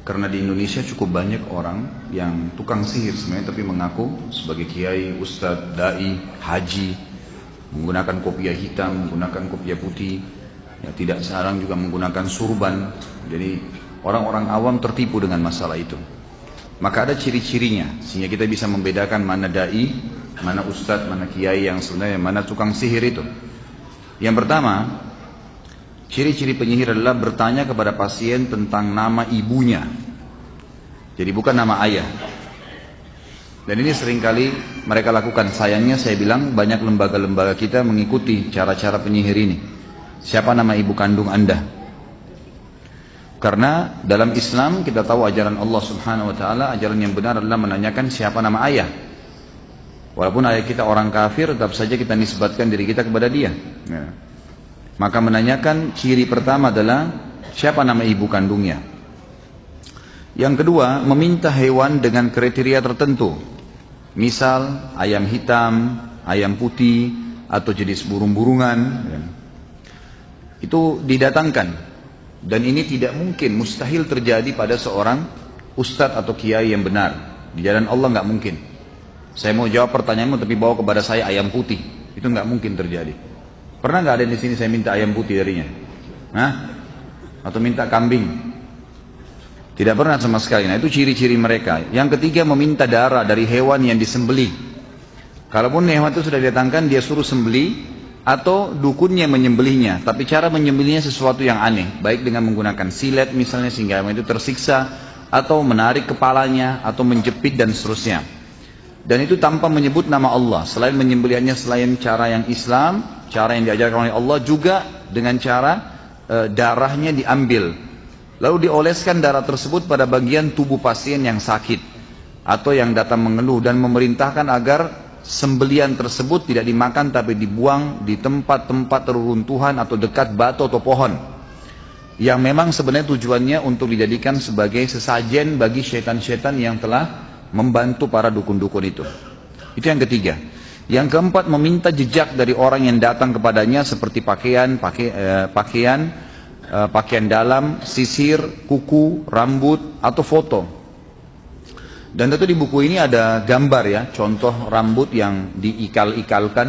Karena di Indonesia cukup banyak orang yang tukang sihir sebenarnya, tapi mengaku sebagai kiai, ustadz, dai, haji, menggunakan kopiah hitam, menggunakan kopiah putih, ya, tidak jarang juga menggunakan surban. Jadi orang-orang awam tertipu dengan masalah itu. Maka ada ciri-cirinya sehingga kita bisa membedakan mana dai, mana ustadz, mana kiai yang sebenarnya, mana tukang sihir itu. Yang pertama, ciri-ciri penyihir adalah bertanya kepada pasien tentang nama ibunya. Jadi bukan nama ayah. Dan ini seringkali mereka lakukan. Sayangnya saya bilang banyak lembaga-lembaga kita mengikuti cara-cara penyihir ini. Siapa nama ibu kandung Anda? Karena dalam Islam kita tahu ajaran Allah Subhanahu wa taala, ajaran yang benar adalah menanyakan siapa nama ayah. Walaupun ayah kita orang kafir, tetap saja kita nisbatkan diri kita kepada dia. Ya. Maka menanyakan ciri pertama adalah siapa nama ibu kandungnya. Yang kedua, meminta hewan dengan kriteria tertentu. Misal ayam hitam, ayam putih, atau jenis burung-burungan. Itu didatangkan. Dan ini tidak mungkin, mustahil terjadi pada seorang ustadz atau kiai yang benar. Di jalan Allah nggak mungkin. Saya mau jawab pertanyaanmu tapi bawa kepada saya ayam putih. Itu nggak mungkin terjadi. Pernah nggak ada di sini saya minta ayam putih darinya? Hah? Atau minta kambing? Tidak pernah sama sekali. Nah itu ciri-ciri mereka. Yang ketiga, meminta darah dari hewan yang disembelih. Kalaupun hewan itu sudah didatangkan, dia suruh sembelih atau dukunnya menyembelihnya. Tapi cara menyembelihnya sesuatu yang aneh, baik dengan menggunakan silet misalnya sehingga hewan itu tersiksa, atau menarik kepalanya, atau menjepit dan seterusnya. Dan itu tanpa menyebut nama Allah. Selain menyembelihnya selain cara yang Islam, cara yang diajarkan oleh Allah, juga dengan cara darahnya diambil, lalu dioleskan darah tersebut pada bagian tubuh pasien yang sakit atau yang datang mengeluh, dan memerintahkan agar sembelian tersebut tidak dimakan tapi dibuang di tempat-tempat reruntuhan atau dekat batu atau pohon, yang memang sebenarnya tujuannya untuk dijadikan sebagai sesajen bagi syaitan-syaitan yang telah membantu para dukun-dukun itu. Itu yang ketiga. Yang keempat, meminta jejak dari orang yang datang kepadanya seperti pakaian dalam, sisir, kuku, rambut, atau foto. Dan tentu di buku ini ada gambar ya, contoh rambut yang diikal-ikalkan.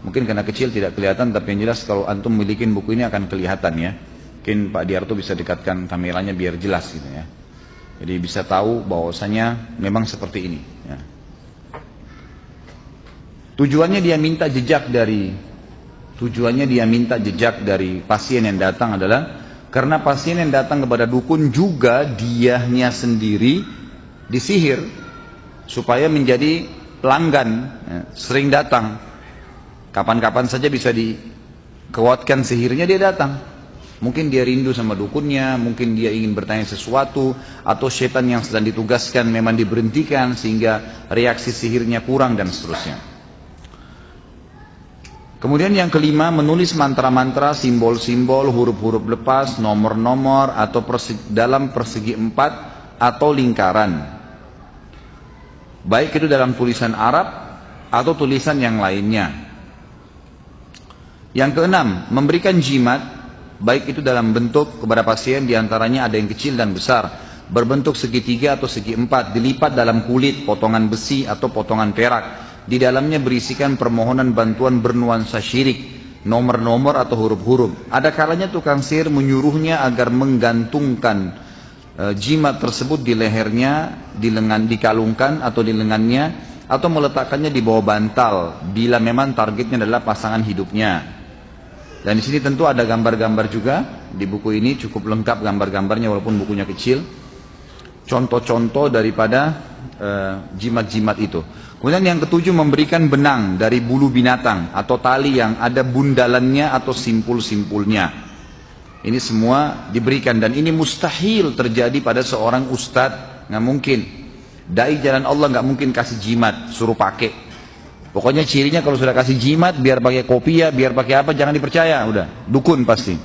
Mungkin karena kecil tidak kelihatan, tapi yang jelas kalau antum milikin buku ini akan kelihatan ya. Mungkin Pak Diarto bisa dekatkan kameranya biar jelas gitu ya. Jadi bisa tahu bahwasanya memang seperti ini ya. Tujuannya dia minta jejak dari pasien yang datang adalah karena pasien yang datang kepada dukun juga dianya sendiri disihir supaya menjadi pelanggan ya, sering datang. Kapan-kapan saja bisa dikuatkan sihirnya, dia datang. Mungkin dia rindu sama dukunnya, mungkin dia ingin bertanya sesuatu, atau setan yang sedang ditugaskan memang diberhentikan sehingga reaksi sihirnya kurang dan seterusnya. Kemudian yang kelima, menulis mantra-mantra, simbol-simbol, huruf-huruf lepas, nomor-nomor, atau dalam persegi 4 atau lingkaran. Baik itu dalam tulisan Arab atau tulisan yang lainnya. Yang keenam, memberikan jimat, baik itu dalam bentuk kepada pasien, diantaranya ada yang kecil dan besar, berbentuk segitiga atau segi 4, dilipat dalam kulit, potongan besi atau potongan perak. Di dalamnya berisikan permohonan bantuan bernuansa syirik, nomor-nomor atau huruf-huruf. Ada kalanya tukang sihir menyuruhnya agar menggantungkan jimat tersebut di lehernya, dikalungkan atau di lengannya, atau meletakkannya di bawah bantal bila memang targetnya adalah pasangan hidupnya. Dan di sini tentu ada gambar-gambar juga. Di buku ini cukup lengkap gambar-gambarnya walaupun bukunya kecil. Contoh-contoh daripada jimat-jimat itu. Kemudian yang ketujuh, memberikan benang dari bulu binatang atau tali yang ada bundalannya atau simpul-simpulnya. Ini semua diberikan, dan ini mustahil terjadi pada seorang ustadz, nggak mungkin. Dai jalan Allah nggak mungkin kasih jimat, suruh pakai. Pokoknya cirinya kalau sudah kasih jimat, biar pakai kopiah, biar pakai apa, jangan dipercaya, udah dukun pasti.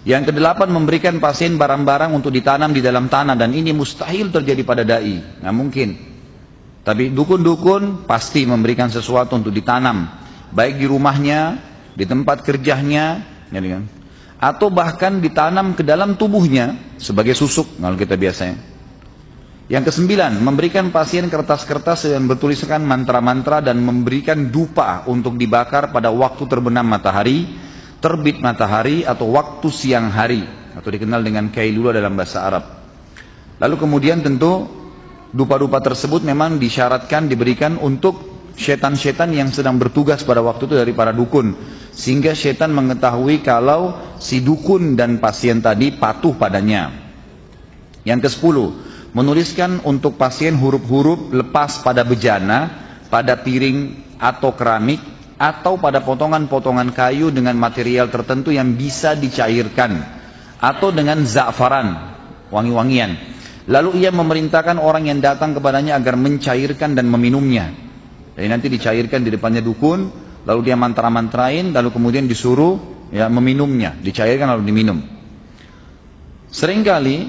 Yang kedelapan, memberikan pasien barang-barang untuk ditanam di dalam tanah, dan ini mustahil terjadi pada dai, nggak mungkin. Tapi dukun-dukun pasti memberikan sesuatu untuk ditanam, baik di rumahnya, di tempat kerjanya, ya kan? atau bahkan ditanam ke dalam tubuhnya sebagai susuk kalau kita biasanya. Yang kesembilan, memberikan pasien kertas-kertas yang bertuliskan mantra-mantra dan memberikan dupa untuk dibakar pada waktu terbenam matahari, terbit matahari atau waktu siang hari, atau dikenal dengan kailula dalam bahasa Arab. Lalu kemudian tentu dupa-dupa tersebut memang disyaratkan diberikan untuk setan-setan yang sedang bertugas pada waktu itu dari para dukun, sehingga setan mengetahui kalau si dukun dan pasien tadi patuh padanya. Yang ke-10, menuliskan untuk pasien huruf-huruf lepas pada bejana, pada piring atau keramik, atau pada potongan-potongan kayu dengan material tertentu yang bisa dicairkan, atau dengan za'faran, wangi-wangian. Lalu ia memerintahkan orang yang datang kepadanya agar mencairkan dan meminumnya. Jadi nanti dicairkan di depannya dukun, lalu dia mantra-mantrain, lalu kemudian disuruh ya meminumnya, dicairkan lalu diminum. Seringkali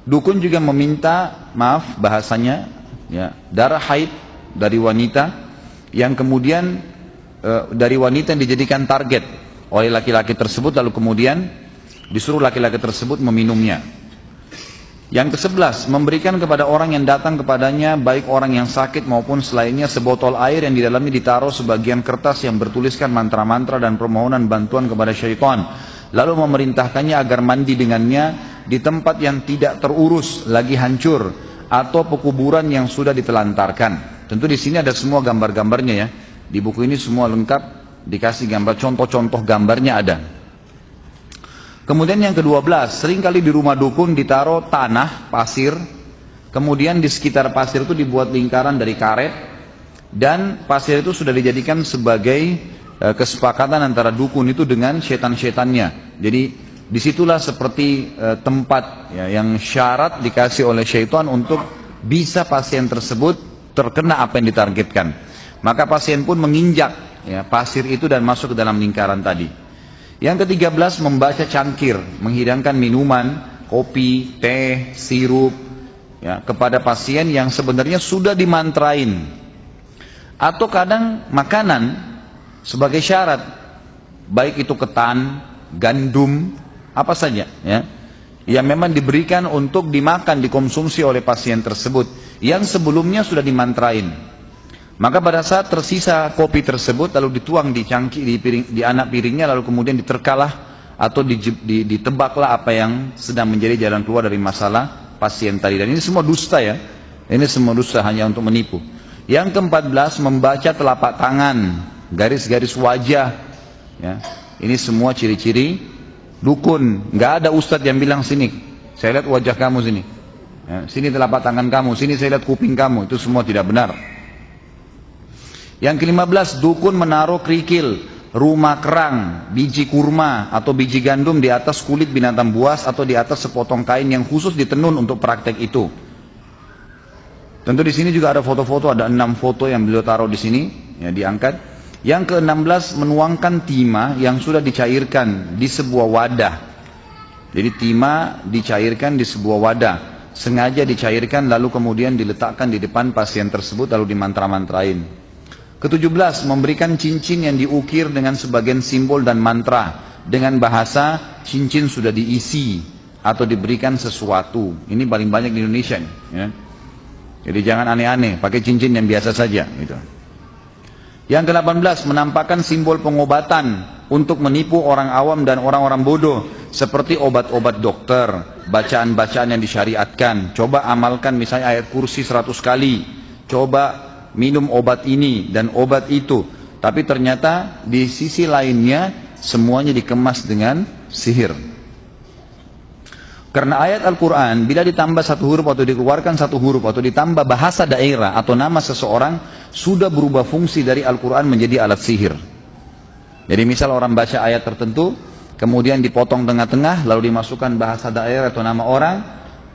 dukun juga meminta, maaf bahasanya, ya, darah haid dari wanita yang kemudian dari wanita yang dijadikan target oleh laki-laki tersebut, lalu kemudian disuruh laki-laki tersebut meminumnya. Yang ke-11, memberikan kepada orang yang datang kepadanya, baik orang yang sakit maupun selainnya, sebotol air yang di dalamnya ditaruh sebagian kertas yang bertuliskan mantra-mantra dan permohonan bantuan kepada syaitan. Lalu memerintahkannya agar mandi dengannya di tempat yang tidak terurus, lagi hancur, atau pekuburan yang sudah ditelantarkan. Tentu di sini ada semua gambar-gambarnya ya. Di buku ini semua lengkap, dikasih gambar, contoh-contoh gambarnya ada. Kemudian yang ke-12, seringkali di rumah dukun ditaruh tanah, pasir, kemudian di sekitar pasir itu dibuat lingkaran dari karet, dan pasir itu sudah dijadikan sebagai kesepakatan antara dukun itu dengan setan-setannya. Jadi disitulah seperti tempat ya, yang syarat dikasih oleh syaitan untuk bisa pasien tersebut terkena apa yang ditargetkan. Maka pasien pun menginjak ya, pasir itu dan masuk ke dalam lingkaran tadi. Yang ke-13, membaca cangkir, menghidangkan minuman, kopi, teh, sirup ya, kepada pasien yang sebenarnya sudah dimantrain. Atau kadang makanan sebagai syarat, baik itu ketan, gandum, apa saja ya, yang memang diberikan untuk dimakan, dikonsumsi oleh pasien tersebut yang sebelumnya sudah dimantrain. Maka pada saat tersisa kopi tersebut lalu dituang di cangkir, di anak piringnya, lalu kemudian diterkalah atau ditebaklah apa yang sedang menjadi jalan keluar dari masalah pasien tadi. Dan ini semua dusta ya, ini semua dusta hanya untuk menipu. Yang ke-14, membaca telapak tangan, garis-garis wajah ya. Ini semua ciri-ciri dukun. Nggak ada ustadz yang bilang sini saya lihat wajah kamu, sini ya, sini telapak tangan kamu, sini saya lihat kuping kamu. Itu semua tidak benar. Yang ke-15, dukun menaruh kerikil, rumah kerang, biji kurma atau biji gandum di atas kulit binatang buas atau di atas sepotong kain yang khusus ditenun untuk praktek itu. Tentu di sini juga ada foto-foto, ada 6 foto yang beliau taruh di sini, ya, diangkat. Yang ke-16, menuangkan timah yang sudah dicairkan di sebuah wadah. Jadi timah dicairkan di sebuah wadah, sengaja dicairkan lalu kemudian diletakkan di depan pasien tersebut lalu dimantra-mantrain. Ke-17, memberikan cincin yang diukir dengan sebagian simbol dan mantra dengan bahasa cincin sudah diisi atau diberikan sesuatu. Ini paling banyak di Indonesia nih, ya. Jadi jangan aneh-aneh, pakai cincin yang biasa saja gitu. Yang ke-18, menampakkan simbol pengobatan untuk menipu orang awam dan orang-orang bodoh, seperti obat-obat dokter, bacaan-bacaan yang disyariatkan. Coba amalkan misalnya ayat kursi 100 kali, coba minum obat ini dan obat itu, tapi ternyata di sisi lainnya semuanya dikemas dengan sihir. Karena ayat Al-Quran bila ditambah satu huruf atau dikeluarkan satu huruf atau ditambah bahasa daerah atau nama seseorang, sudah berubah fungsi dari Al-Quran menjadi alat sihir. Jadi misal orang baca ayat tertentu kemudian dipotong tengah-tengah lalu dimasukkan bahasa daerah atau nama orang,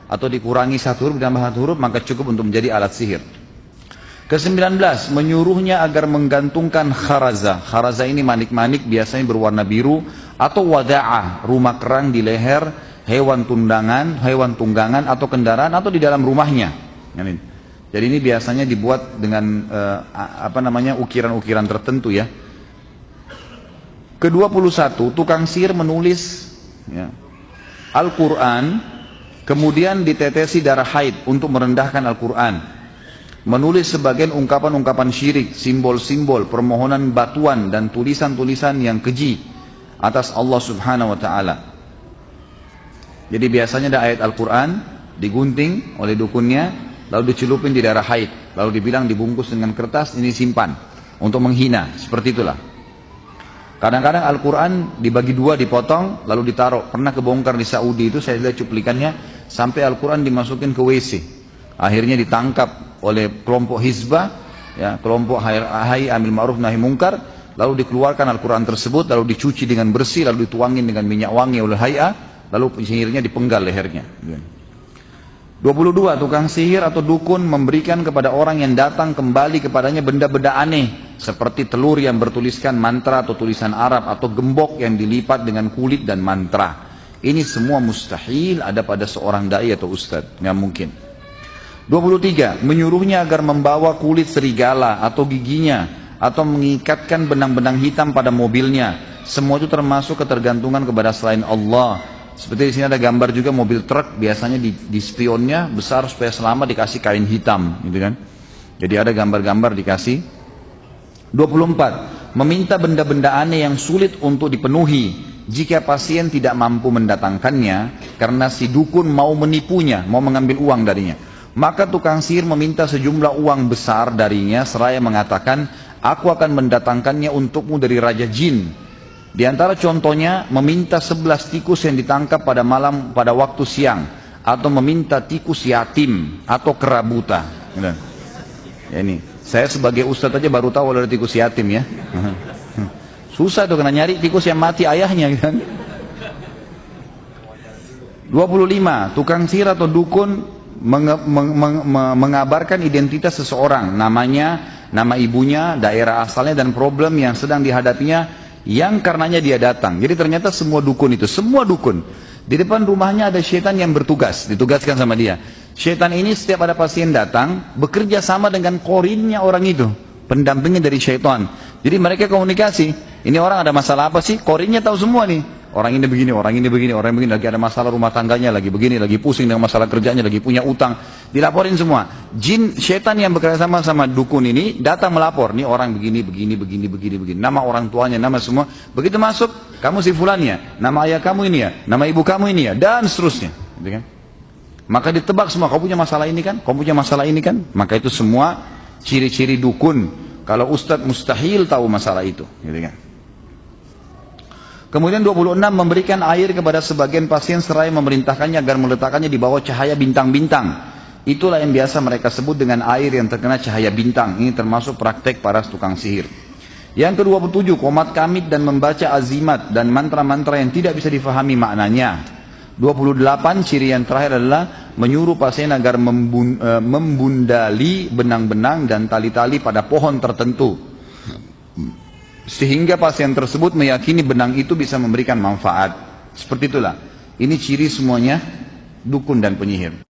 atau dikurangi satu huruf ditambah satu huruf, maka cukup untuk menjadi alat sihir. Ke-19, menyuruhnya agar menggantungkan kharaza. Kharaza ini manik-manik biasanya berwarna biru, atau wada'ah, rumah kerang di leher hewan tunggangan atau kendaraan atau di dalam rumahnya. Jadi ini biasanya dibuat dengan ukiran-ukiran tertentu ya. Ke-21, tukang sihir menulis ya. Al-Quran, kemudian ditetesi darah haid untuk merendahkan Al-Quran, menulis sebagian ungkapan-ungkapan syirik, simbol-simbol, permohonan batuan dan tulisan-tulisan yang keji atas Allah Subhanahu wa Ta'ala. Jadi biasanya ada ayat Al-Quran digunting oleh dukunnya, lalu dicelupin di darah haid, lalu dibilang dibungkus dengan kertas, ini simpan untuk menghina, seperti itulah. Kadang-kadang Al-Quran dibagi dua, dipotong, lalu ditaruh. Pernah kebongkar di Saudi itu, saya lihat cuplikannya, sampai Al-Quran dimasukin ke WC. Akhirnya ditangkap oleh kelompok Hizbah, ya, kelompok Hayy Amil Ma'ruf Nahi Mungkar, lalu dikeluarkan Al-Quran tersebut, lalu dicuci dengan bersih, lalu dituangin dengan minyak wangi oleh Hayy, lalu sihirnya dipenggal lehernya. 22. Tukang sihir atau dukun memberikan kepada orang yang datang kembali kepadanya benda-benda aneh, seperti telur yang bertuliskan mantra atau tulisan Arab, atau gembok yang dilipat dengan kulit dan mantra. Ini semua mustahil ada pada seorang dai atau ustadz, nggak mungkin. 23. Menyuruhnya agar membawa kulit serigala atau giginya, atau mengikatkan benang-benang hitam pada mobilnya. Semua itu termasuk ketergantungan kepada selain Allah. Seperti di sini ada gambar juga mobil truk, biasanya di spionnya besar supaya selamat dikasih kain hitam, gitu kan. Jadi ada gambar-gambar dikasih. 24. Meminta benda-benda aneh yang sulit untuk dipenuhi jika pasien tidak mampu mendatangkannya karena si dukun mau menipunya, mau mengambil uang darinya. Maka tukang sihir meminta sejumlah uang besar darinya seraya mengatakan, aku akan mendatangkannya untukmu dari Raja Jin. Di antara contohnya, meminta 11 tikus yang ditangkap pada malam pada waktu siang, atau meminta tikus yatim atau kerabuta. Ya, ini saya sebagai ustadz aja baru tahu ada tikus yatim, ya. Susah tuh kena nyari tikus yang mati ayahnya, kan. 25. Tukang sihir atau dukun mengabarkan identitas seseorang, namanya, nama ibunya, daerah asalnya, dan problem yang sedang dihadapinya yang karenanya dia datang. Jadi ternyata semua dukun itu, semua dukun, di depan rumahnya ada syaitan yang bertugas, ditugaskan sama dia. Syaitan ini setiap ada pasien datang, bekerja sama dengan korinnya orang itu, pendampingnya dari syaitan. Jadi mereka komunikasi, ini orang ada masalah apa sih? Korinnya tahu semua nih. Orang ini begini, orang ini begini, orang ini begini, lagi ada masalah rumah tangganya, lagi begini, lagi pusing dengan masalah kerjanya, lagi punya utang, dilaporin semua. Jin, syaitan yang bekerja sama dukun ini datang melapor, nih orang begini, begini, begini, begini, begini, nama orang tuanya, nama semua. Begitu masuk, kamu si fulannya, nama ayah kamu ini ya, nama ibu kamu ini ya, dan seterusnya, gitu kan? Maka ditebak semua, kau punya masalah ini kan, kau punya masalah ini kan, maka itu semua ciri-ciri dukun. Kalau ustadz mustahil tahu masalah itu, gitu kan? Kemudian 26, memberikan air kepada sebagian pasien seraya memerintahkannya agar meletakkannya di bawah cahaya bintang-bintang. Itulah yang biasa mereka sebut dengan air yang terkena cahaya bintang. Ini termasuk praktek para tukang sihir. Yang ke-27, qomat kamit dan membaca azimat dan mantra-mantra yang tidak bisa difahami maknanya. 28, ciri yang terakhir adalah menyuruh pasien agar membundali benang-benang dan tali-tali pada pohon tertentu, sehingga pasien tersebut meyakini benang itu bisa memberikan manfaat. Seperti itulah. Ini ciri semuanya dukun dan penyihir.